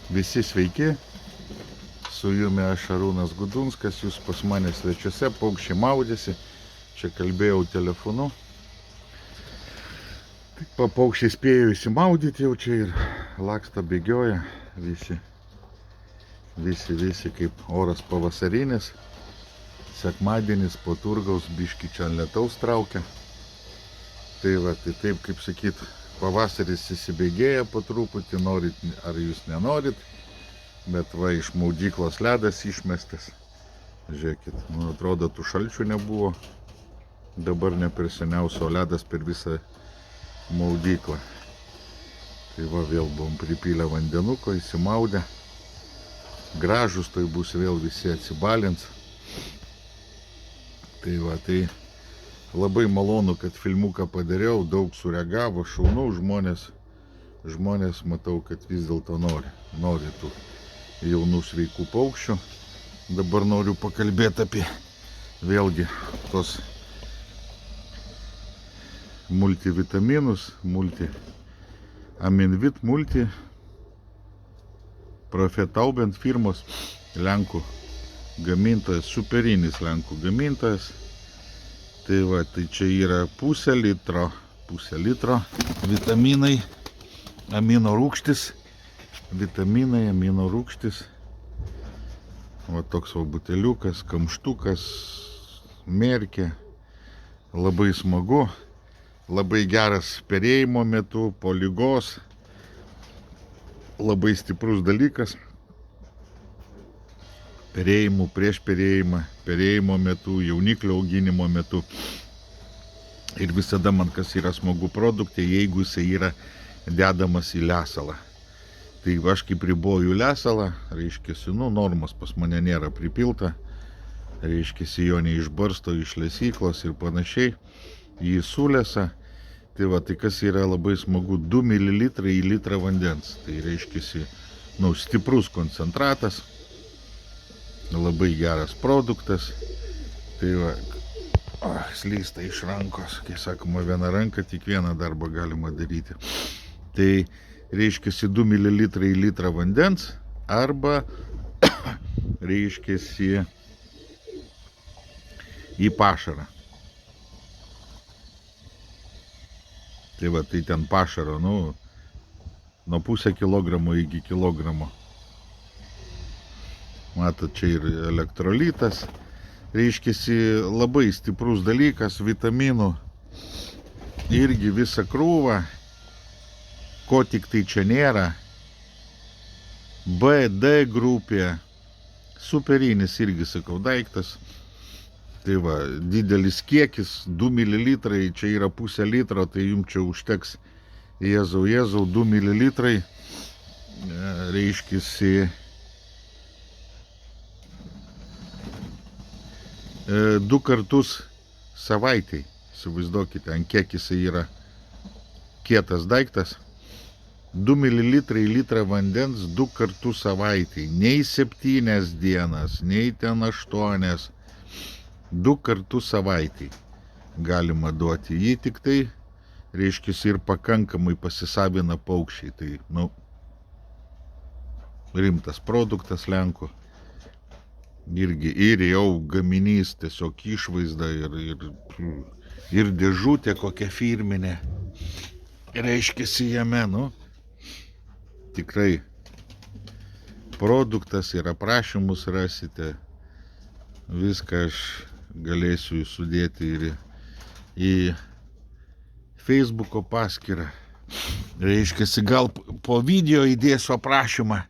Visi sveiki, su jumi aš Arūnas Gudunskas, jūs pas mane svečiuose, paukščiai maudėsi, čia kalbėjau telefonu. Tik paukščiai spėjo įsimaudyti jau čia ir laksta bėgioja, visi kaip oras pavasarinis, sekmadienis po turgaus biški čia lietaus traukia. Tai va, tai taip kaip sakyt, pavasaris įsibėgėja po truputį, norit ar jūs nenorit, bet va iš maudyklos ledas išmestas. Žiūrėkit, man atrodo, tų šalčių nebuvo, dabar ne per seniausio ledas per visą maudyklą. Tai va, vėl buvom pripylę vandenuko, įsimaudę, gražus, tai bus vėl visi atsibalins. Tai va, tai labai malonu, kad filmuką padariau, daug sureagavo, šaunu, žmonės matau, kad vis dėlto nori tų jaunų sveikų paukščių. Dabar noriu pakalbėti apie vėlgi tos multivitaminus, Aminvit multi, Profetaubent firmos, lenkų gamintojas, superinis lenkų gamintojas. Tai va, tai čia yra pusę litro vitaminai, amino rūgštis, va toks va buteliukas, kamštukas, merkė, labai smagu, labai geras perėjimo metu, po ligos, labai stiprus dalykas, perėjimų, prieš perėjimą, perėjimo metu, jauniklio auginimo metu. Ir visada man kas yra smagu produktai, jeigu jisai yra dedamas į lesalą. Tai aš kaip riboju lesalą, reiškiasi, normos pas mane nėra pripilta, reiškiasi, jo neišbarsto iš lesyklos ir panašiai, jį sulesa. Tai va, tai kas yra labai smagu, 2 ml į litrą vandens. Tai reiškiasi, stiprus koncentratas, labai geras produktas. Tai va, slysta iš rankos, kai sakoma, viena ranka, tik vieną darbą galima daryti. Tai reiškiasi 2 ml į litrą vandens arba reiškiasi į pašarą. Tai va, tai ten pašaro, nuo pusę kilogramo iki kilogramo. Matot, čia ir elektrolitas, reiškiasi labai stiprus dalykas, vitaminų irgi visą krūvą, ko tik tai čia nėra, B, D grupė, superinis irgi, sakau, daiktas. Tai va, didelis kiekis, 2 ml, čia yra pusę litro, tai jums čia užteks, Jėzau, 2 ml, reiškiasi 2 kartus savaitėj. Įsivaizduokite, ant kiek jisai yra kietas daiktas. 2 ml į litrą vandens 2 kartus savaitėj. Nei 7 dienas, nei ten 8. 2 kartus savaitėj galima duoti. Jį tik tai, reiškiasi, ir pakankamai pasisavina paukščiai. Tai, rimtas produktas lenkų. Irgi, ir jau gaminys, tiesiog išvaizda ir dėžutė kokia firminė. Reiškiasi jame, tikrai produktas ir aprašymus rasite. Viską aš galėsiu sudėti ir į Facebooko paskyrą. Reiškiasi, gal po video įdėsiu aprašymą.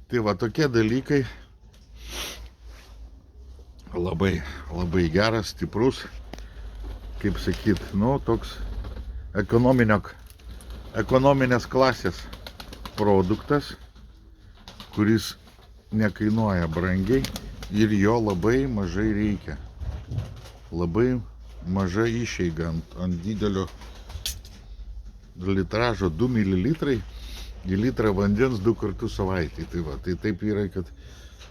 Tai va, tokie dalykai. Labai geras, stiprus, kaip sakyt, toks ekonominės klasės produktas, kuris nekainuoja brangiai ir jo labai mažai reikia. Labai maža išeiga ant didelio litražo, 2 ml į litrą vandens 2 kartus savaitėj. Tai va, tai taip yra, kad,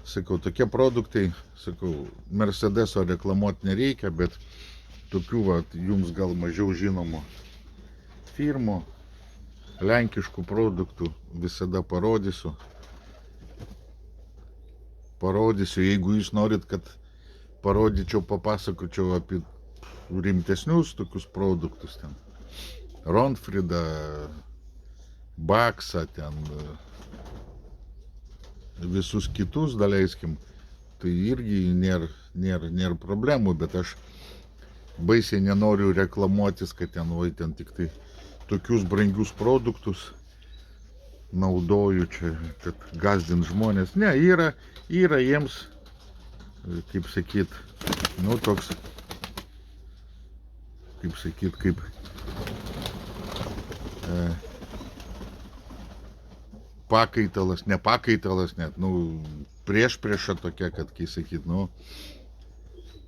sakau, tokie produktai, sakau, Mercedeso reklamuoti nereikia, bet tokių va, jums gal mažiau žinomų firmų, lenkiškų produktų visada parodysiu. parodysiu, jeigu jūs norit, kad parodyčiau, papasakočiau apie rimtesnius tokius produktus ten. Ronfridą, Baksą ten, visus kitus daleiskim, tai irgi nėra problemų, bet aš baisiai nenoriu reklamuotis, kad ten, oi, ten tik tai tokius brangius produktus naudoju čia, kad gazdint žmonės. Ne, yra jiems, kaip sakyt, nu toks, kaip sakyt, kaip pakaitalas, ne pakaitalas net, nu, priešprieša tokia, kad, kai sakyt, nu,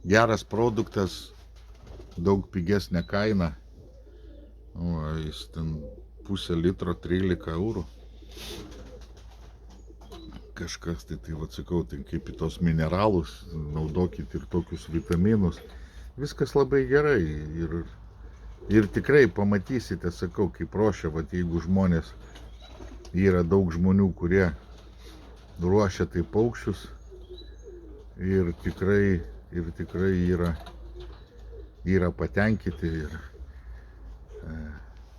geras produktas, daug pigesnė kaina, nu, jis ten pusę litro 13 eurų. Kažkas tai vat sakau, tai kaip į tos mineralus, naudokit ir tokius vitaminus. Viskas labai gerai ir tikrai pamatysite, sakau, kaip ruošia, vat jeigu žmonės, yra daug žmonių, kurie ruošia tai paukščius ir tikrai yra patenkinti ir,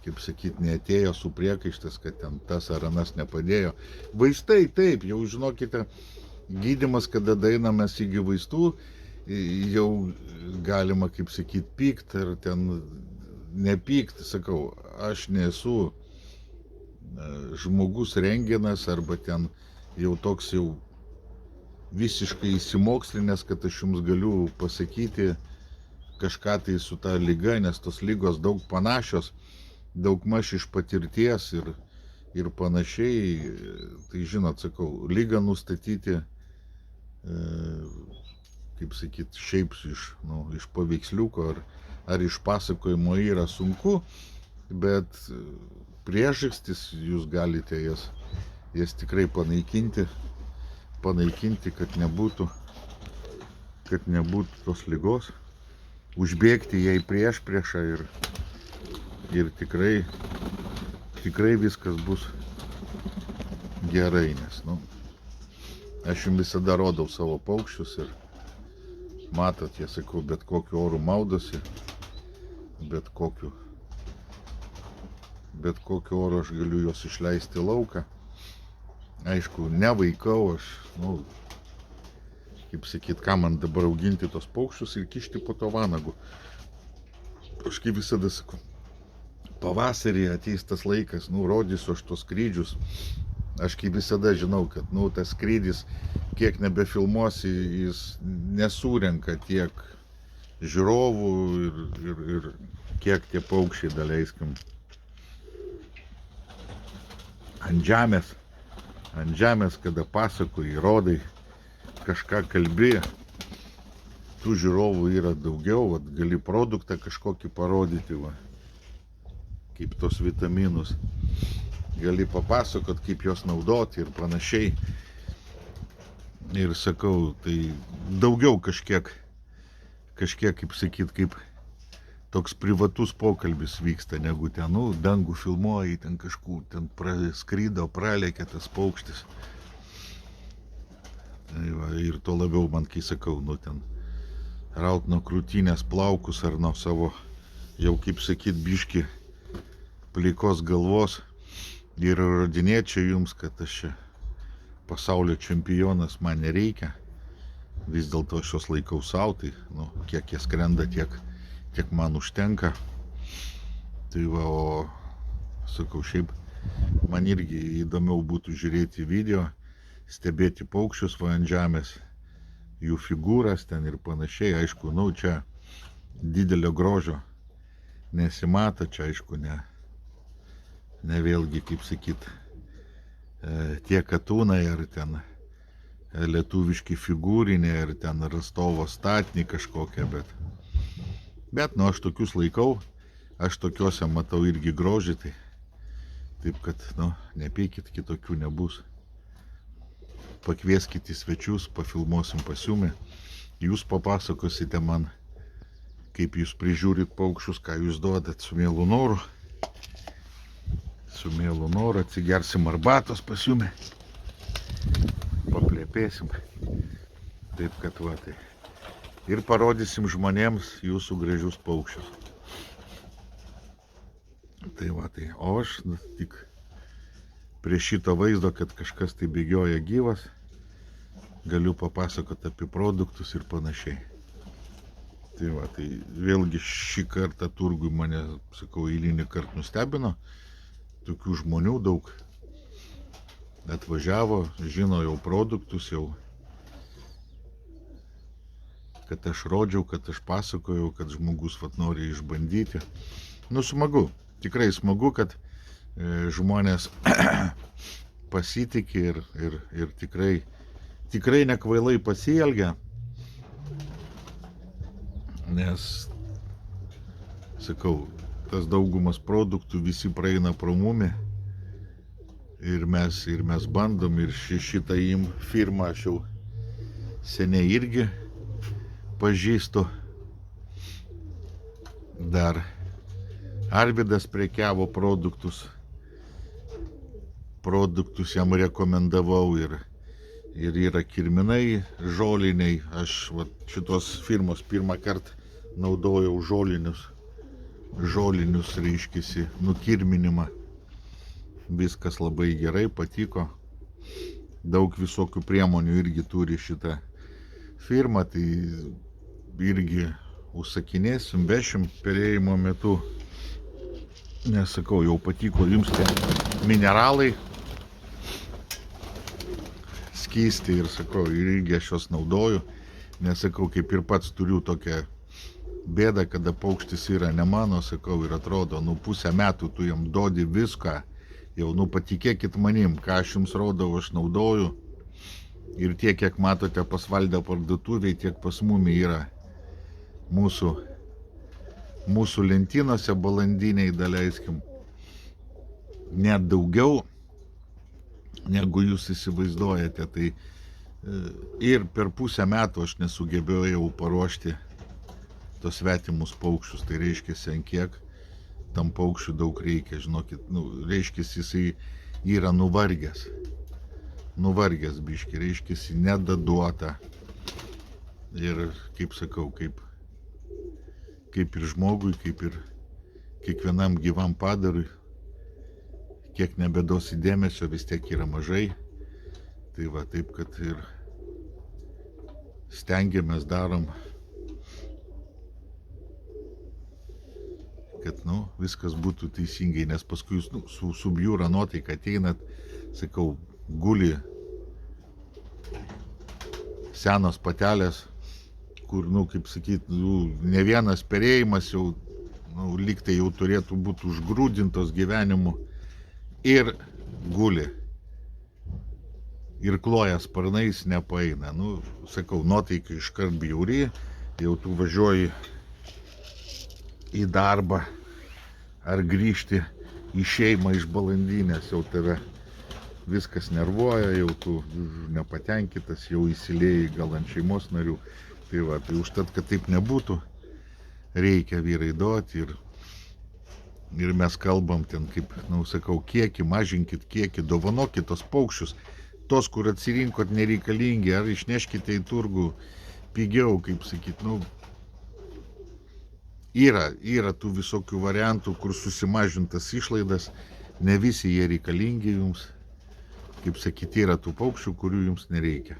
kaip sakyt, neatėjo su priekaištas, kad ten tas ar anas nepadėjo. Vaistai, taip, jau žinokite, gydymas, kada dainamės iki vaistų, jau galima, kaip sakyt, pykt ar ten nepykt, sakau, aš nesu žmogus rengenas arba ten jau toks jau visiškai įsimokslinęs, kad aš jums galiu pasakyti kažką tai su ta liga, nes tos lygos daug panašios, daugmaž iš patirties ir panašiai. Tai žinot, sakau, lygą nustatyti, kaip sakyt, šiaip iš paveiksliuko ar iš pasakojimo yra sunku, bet priežastis jūs galite jas tikrai panaikinti, kad nebūtų tos ligos, užbėgti jai priešpriešą ir tikrai viskas bus gerai, nes, nu, aš jums visada rodau savo paukščius ir matot, jie, sakau, bet kokiu oru maudosi, bet kokiu oru aš galiu juos išleisti į lauką. Aišku, nevaikau aš, nu, kaip sakyt, ką man dabar auginti tos paukščius ir kišti po to vanagų. Aš kaip visada sakau, pavasarį ateis tas laikas, nu, rodysiu aš tos skrydžius. Aš kaip visada žinau, kad, nu, tas skrydis, kiek nebefilmuosi, jis nesurenka tiek žiūrovų ir kiek tie paukščiai, daleiskim, ant žemės, kada pasakoji, rodai, kažką kalbi, tų žiūrovų yra daugiau, vat, gali produktą kažkokį parodyti, va, kaip tos vitaminus, gali papasakot, kaip juos naudoti ir panašiai. Ir sakau, tai daugiau kažkiek, kaip sakyt, kaip toks privatus pokalbis vyksta, negu ten, nu, dangų filmuoji, ten kažkur, ten skrydo, pralėkė tas paukštis. Tai va, ir to labiau man, kai sakau, nu, ten raut nuo krūtinės plaukus ar nuo savo, jau kaip sakyt, biški plikos galvos ir įrodinėčiau jums, kad aš čia pasaulio čempionas, man nereikia. Vis dėlto aš juos laikau sau, tai, nu, kiek jie skrenda, tiek man užtenka. Tai va, o sakau, šiaip man irgi įdomiau būtų žiūrėti video, stebėti paukščius va ant žemės, jų figūras ten ir panašiai. Aišku, nu, čia didelio grožio nesimato, čia aišku, ne vėlgi, kaip sakyt, tie katūnai ar ten lietuviški figūriniai ar ten Rastovo statiniai kažkokie, bet, nu, aš tokius laikau, aš tokiuose matau irgi grožį, tai taip, kad, nu, nepykit, kitokių nebus. Pakvieskite į svečius, pafilmuosim pas jumi, jūs papasakosite man, kaip jūs prižiūrit paukščius, ką jūs duodat, su mielu noru. Su mielu noru atsigersim arbatos pas jumi, paplėpėsim. Taip kad va tai. Ir parodysim žmonėms jūsų gražius paukščius. Tai va tai. O aš tik prie šito vaizdo, kad kažkas tai bėgioja gyvas, galiu papasakoti apie produktus ir panašiai. Tai va, tai vėlgi šį kartą turgui mane, sakau, eilinį kartą nustebino. Tokių žmonių daug atvažiavo, žino jau produktus, jau kad aš rodžiau, kad aš pasakojau, kad žmogus vat nori išbandyti. Nu, smagu, tikrai smagu, kad žmonės pasitikė ir tikrai nekvailai pasielgia, nes, sakau, tas daugumas produktų visi praeina pro mumi ir mes bandom ir šitą firmą aš jau seniai irgi pažįstu. Dar Arvydas prekiavo produktus jam rekomendavau ir yra kirminai žoliniai. Aš vat, šitos firmos pirmą kartą naudojau žolinius reiškisi, nukirminimą. Viskas labai gerai, patiko. Daug visokių priemonių irgi turi šitą firmą, tai irgi užsakinėsim, vešim perėjimo metu. Nesakau, jau patiko jums tie mineralai skysti ir sakau, irgi aš juos naudoju. Nesakau, kaip ir pats turiu tokią bėdą, kada paukštis yra ne mano, sakau, ir atrodo, pusę metų tu jam duodi viską, jau patikėkit manim, ką aš jums rodau, aš naudoju. Ir tiek, kiek matote pas Valdę parduotuviai, tiek pas mumi yra mūsų lentynose balandiniai, daleiskim, net daugiau, negu jūs įsivaizduojate. Tai ir per pusę metų aš nesugebėjau paruošti tos svetimus paukščius. Tai reiškia, ant kiek tam paukščių daug reikia, žinokit, reiškia, jisai yra nuvargęs biški, reiškia, nedaduota. Ir kaip sakau, kaip ir žmogui, kaip ir kiekvienam gyvam padarui, kiek nebedosi dėmesio, vis tiek yra mažai. Tai va, taip, kad ir stengiamės, darom, kad viskas būtų teisingai, nes paskui jūs su bjūra nuotaika ateinat, sakau, guli senos patelės, kur, kaip sakyt, ne vienas perėjimas jau, lygtai jau turėtų būti užgrūdintos gyvenimu, ir guli, ir kloja sparnais, nepaeina. Sakau, nuotaika iškart bjauri, jau tu važiuoji į darbą ar grįžti į šeimą iš balandinės, jau tave viskas nervuoja, jau tu nepatenkintas, jau įsilėjai gal ant šeimos narių. Tai va, tai užtat, kad taip nebūtų, reikia vyrai duoti ir mes kalbam ten, kaip, sakau, kiekį, mažinkit kiekį, dovanokit tos paukščius, tos, kur atsirinkot nereikalingi, ar išneškite į turgų pigiau, kaip sakyt, yra tų visokių variantų, kur susimažintas išlaidas, ne visi jie reikalingi jums, kaip sakyt, yra tų paukščių, kurių jums nereikia.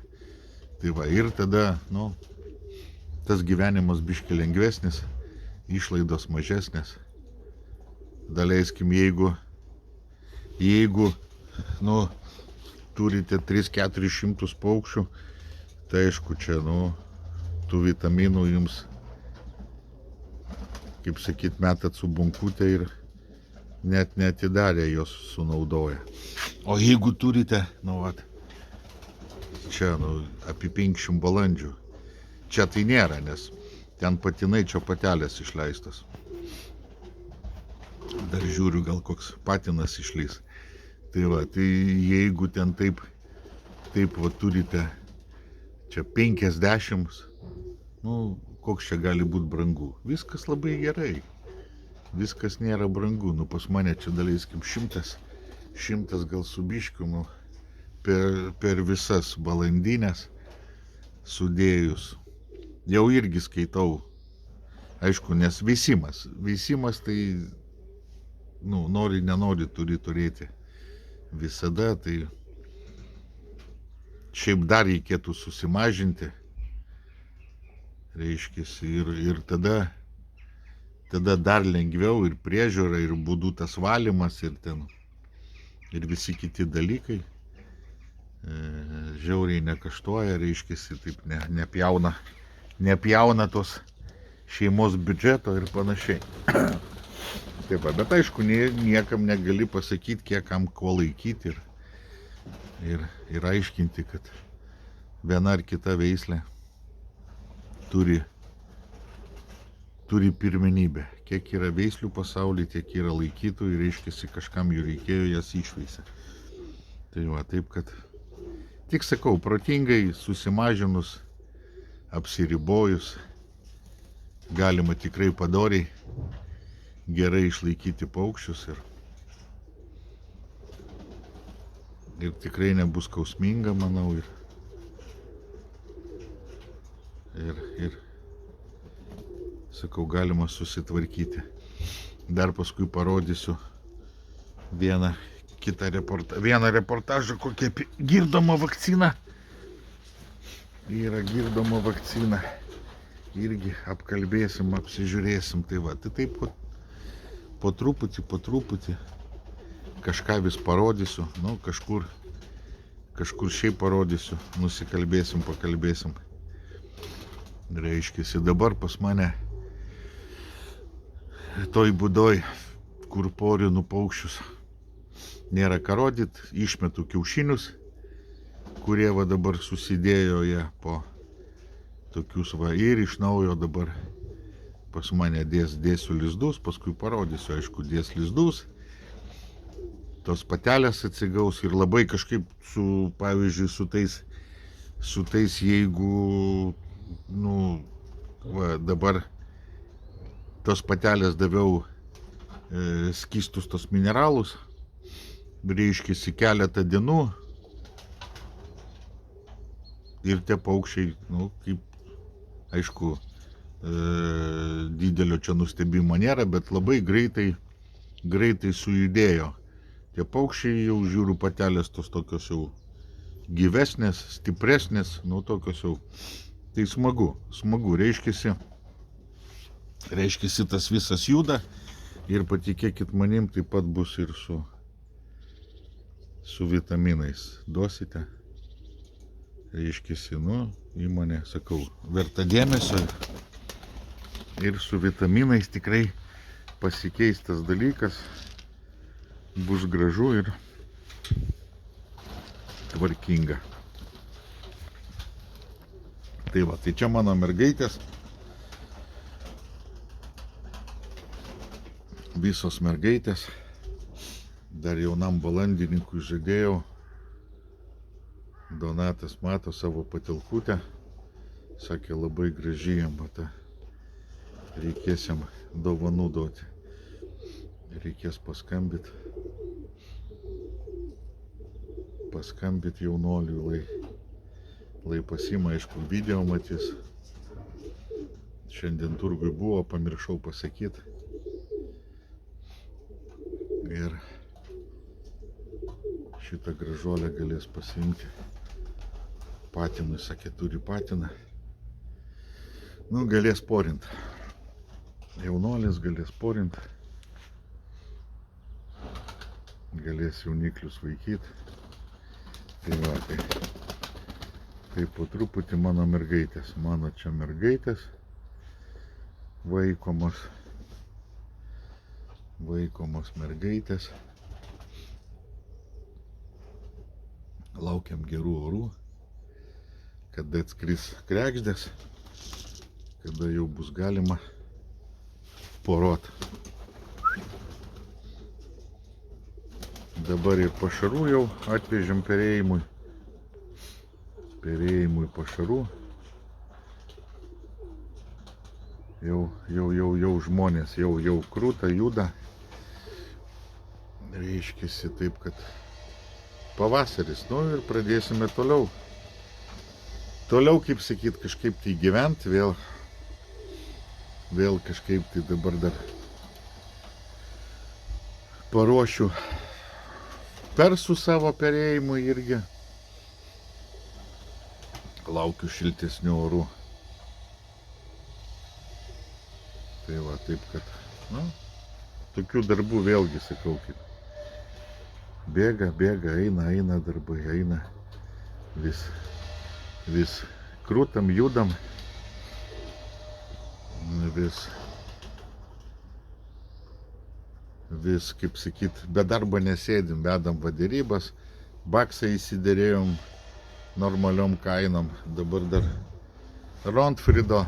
Tai va, ir tada, tas gyvenimas biški lengvesnis, išlaidos mažesnės. Daleiskim, jeigu turite 300-400 paukščių, tai aišku, čia, tų vitaminų jums, kaip sakyt, metat su bunkutė ir net neatidarę jos sunaudoja. O jeigu turite, čia, apie 500 balandžių, čia tai nėra, nes ten patinai, čia patelės išleistos. Dar žiūriu, gal koks patinas išleis. Tai va, tai jeigu ten taip va turite čia 50, koks čia gali būti brangu. Viskas labai gerai. Viskas nėra brangu. Pas mane čia daleiskim 100 gal su biškiu, per visas balandinės. sudėjus. Jau irgi skaitau. Aišku, nes veisimas tai, nori, nenori, turi turėti visada, tai šiaip dar reikėtų susimažinti, reiškiasi, ir tada dar lengviau ir priežiūra, ir būdų tas valymas, ir visi kiti dalykai žiauriai nekaštuoja, reiškiasi, taip nepjauna tos šeimos biudžeto ir panašiai. Taip, bet aišku, niekam negali pasakyti, kiek kam ko laikyti ir aiškinti, kad viena ar kita veislė turi pirmenybę. Kiek yra veislių pasaulyje, tiek yra laikytojų, reiškiasi, kažkam jų reikėjo, jas išveisė. Tai va, taip kad, tik sakau, protingai susimažinus, apsiribojus, galima tikrai padoriai, gerai išlaikyti paukščius ir tikrai nebus skausminga, manau, ir sakau, galima susitvarkyti. Dar paskui parodysiu vieną reportažą, kokia girdoma vakcina. Yra girdoma vakcina. Irgi apkalbėsim, apsižiūrėsim. Tai va, tai taip po truputį kažką vis parodysiu. Kažkur šiaip parodysiu. Nusikalbėsim, pakalbėsim. Reiškiasi, dabar pas mane toj būdoj, kur porinu paukščius, nėra ką rodyt, išmetu kiaušinius, kurie va dabar susidėjo jie po tokius va, ir iš naujo dabar pas mane dėsiu lizdus, paskui parodysiu, aišku, dės lizdus, tos patelės atsigaus ir labai kažkaip pavyzdžiui, su tais, jeigu, dabar tos patelės daviau skystus tos mineralus, reiškiasi keletą dienų ir tie paukščiai, kaip, aišku, didelio čia nustebimo nėra, bet labai greitai sujudėjo. Tie paukščiai jau žiūriu patelės tos tokios jau gyvesnės, stipresnės, tokios jau, tai smagu, reiškiasi tas visas juda ir patikėkit manim, taip pat bus ir su vitaminais. Duosite, reiškiasi, įmonė, sakau, verta dėmesio ir su vitaminais tikrai pasikeis tas dalykas, bus gražu ir tvarkinga. Tai va, tai čia mano mergaitės. Visos mergaitės. Dar jaunam balandininkui žadėjau. Donatas mato savo patilkutę. Sakė, labai graži jam, reikės jam dovanų duoti. Reikės paskambit jaunuoliui, lai pasima, aišku, video matys. Šiandien turgui buvo, pamiršau pasakyti. Ir šitą gražuolę galės pasiimti. Patinui, sakė, turi patiną. Galės porint. Jaunuolis galės porint. Galės jauniklius vaikyti. Tai va, tai po truputį mano mergaitės. Mano čia mergaitės vaikomos mergaitės. Laukiam gerų orų, kada atskris kregždės, kada jau bus galima porot. Dabar ir pašarų jau atvežėm perėjimui pašarų. Jau žmonės, jau krūta, juda. Reiškiasi taip, kad pavasaris, ir pradėsime toliau Toliau, kaip sakyt, kažkaip tai gyventi, vėl kažkaip tai dabar dar paruošiu persų savo perėjimui irgi. Laukiu šiltesnių orų. Tai va, taip kad, nu, tokių darbų vėlgi, sakau, kaip bėga, eina darbai, eina, vis krūtam, judam, vis, kaip sakyt, be darbo nesėdim, vedam vadyrybas, baksą įsiderėjom normaliom kainom, dabar dar Rondfrido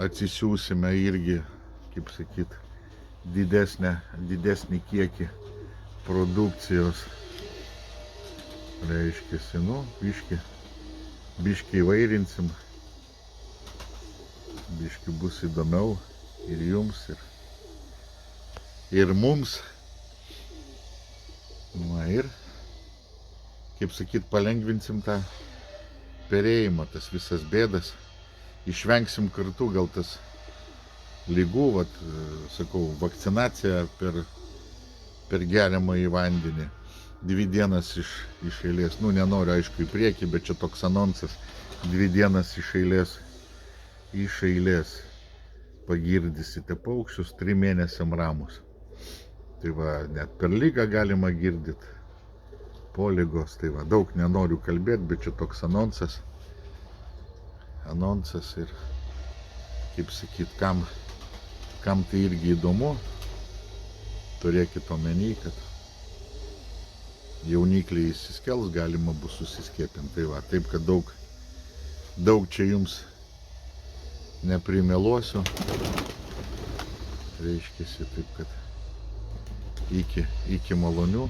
atsisiūsime irgi, kaip sakyt, didesnį kiekį produkcijos. Reiškiasi, nu, biški įvairinsim, biški bus įdomiau ir jums, ir mums. Na ir, kaip sakyt, palengvinsim tą perėjimą, tas visas bėdas, išvengsim kartu gal tas lygų, vat, sakau, vakcinacija per geriamąjį vandenį. 2 dienas iš eilės, nu nenoriu aišku į priekį, bet čia toks anonsas, 2 dienas iš eilės pagirdysite paukščius, 3 mėnesiam ramus. Tai va, net per lygą galima girdit, po lygos, tai va, daug nenoriu kalbėti, bet čia toks anonsas ir, kaip sakyt, kam tai irgi įdomu, turėkit omeny, kad jaunikliai įsiskels, galima bus susiskiepinti. Tai va, taip kad daug čia jums neprimeluosiu. Reiškiasi, taip kad iki malonių,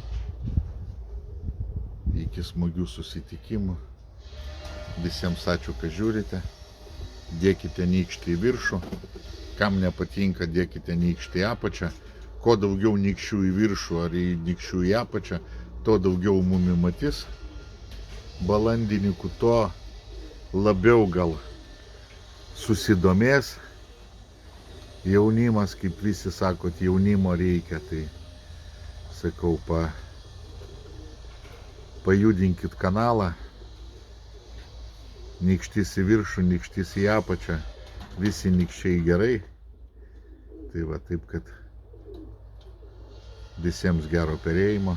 iki smagių susitikimų. Visiems ačiū, kad žiūrite. Dėkite nykštį į viršų. Kam nepatinka, dėkite nykštį į apačią. Kuo daugiau nykščių į viršų ar į nykščių į apačią, to daugiau mumi matys. Balandininkų to labiau gal susidomės. Jaunimas, kaip visi sakot, jaunimo reikia, tai sakau, pajudinkit kanalą. Nykštys į viršų, nykštys į apačią, visi nykščiai gerai. Tai va, taip kad visiems gero perėjimo,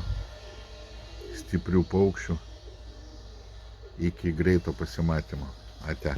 stiprių paukščių, iki greito pasimatymo. Ate.